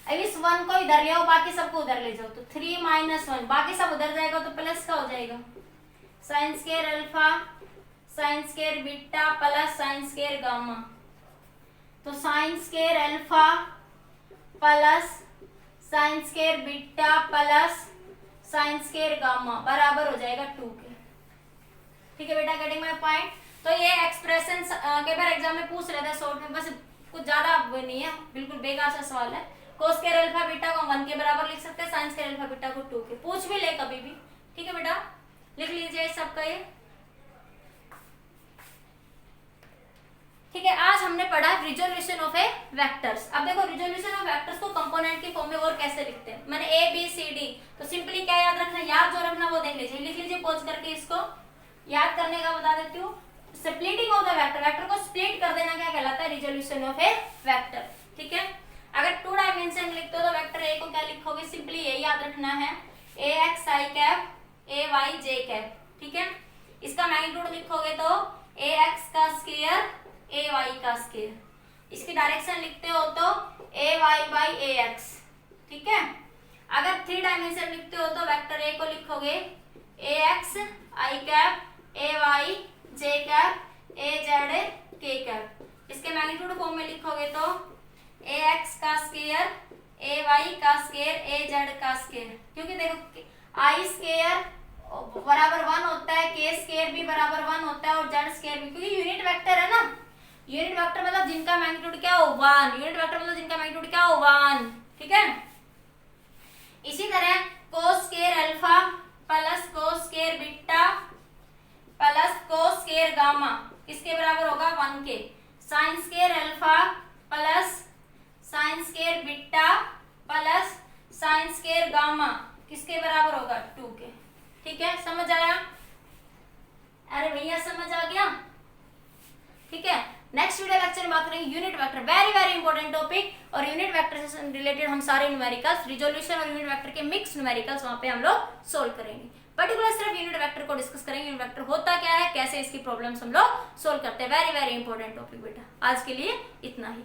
अब इस 1 को इधर ले आओ, बाकी सबको उधर ले जाओ, तो 3 माइनस 1, बाकी सब उधर जाएगा तो प्लस का हो जाएगा, sine square alpha sine square beta plus sine square gamma. तो sine square alpha plus sine square beta plus sine square gamma बराबर हो जाएगा 2 के। ठीक है बेटा, गेटिंग माय पॉइंट। तो ये एक्सप्रेशन कई बार एग्जाम में पूछ रहे थे शॉर्ट में, बस कुछ ज्यादा नहीं है, बिल्कुल बेकार सा सवाल है। कोस स्क्वायर अल्फा बीटा को 1 के बराबर लिख सकते हैं, साइन स्क्वायर अल्फा बीटा को 2 के, पूछ भी ले कभी भी। ठीक है बेटा, लिख लीजिए सबका ये। ठीक है, आज हमने पढ़ा रिजोल्यूशन ऑफ ए वेक्टर्स। अब देखो रिजोल्यूशन ऑफ वेक्टर्स को कंपोनेंट की फॉर्म में और कैसे लिखते हैं। मैंने ए बी सी डी, तो सिंपली क्या याद रखना, याद जो रखना वो देख लीजिए, लिख लीजिए पॉज करके, इसको याद करने का बता देती हूँ। Splitting of the vector, vector को स्प्लिट कर देना क्या कहलाता है, रिजोल्यूशन ऑफ ए वेक्टर। ठीक है, अगर 2 डायमेंशन लिखते हो तो वेक्टर ए को क्या लिखोगे, सिंपली ये याद रखना है, A X I cap A Y J cap. ठीक है, इसका मैग्नीट्यूड लिखोगे तो ax का स्क्वायर ay का स्क्वायर। इसकी डायरेक्शन लिखते हो तो ay बाई ax, ठीक है। अगर 3 डायमेंशन लिखते हो तो वेक्टर a को लिखोगे ax i cap ay j cap az k cap. इसके मैग्नीट्यूड फॉर्म में लिखोगे तो ax का स्क्वायर ay का स्क्वायर az का स्क्वायर, क्योंकि देखो i स्क्वायर बराबर 1 होता है, k स्क्वायर भी बराबर 1 होता है और z स्क्वायर भी, क्योंकि यूनिट वेक्टर है ना। यूनिट वेक्टर मतलब जिनका मैग्नीट्यूड क्या हो 1, यूनिट वेक्टर मतलब जिनका मैग्नीट्यूड क्या हो 1, ठीक है। इसी तरह कोस square alpha plus cos square beta plus cos square gamma किसके बराबर होगा 1 के। Sign square alpha plus sine square beta plus sine square gamma किसके बराबर होगा 2 के, ठीक है। समझ आया? अरे भैया समझ आ गया, ठीक है। नेक्स्ट वीडियो लेक्चर में बात करेंगे unit vector, very very important topic. और यूनिट वेक्टर से रिलेटेड हम सारे न्यूमेरिकल्स, रिजोल्यूशन और यूनिट वेक्टर के मिक्स न्यूमेरिकल्स वहां पे हम लोग सोल्व करेंगे। पर्टिकुलर सिर्फ यूनिट वेक्टर को डिस्कस करेंगे, यूनिट वेक्टर होता क्या है, कैसे इसकी प्रॉब्लम्स हम लोग सोल्व करते हैं। वेरी वेरी इंपॉर्टेंट टॉपिक बेटा। आज के लिए इतना ही।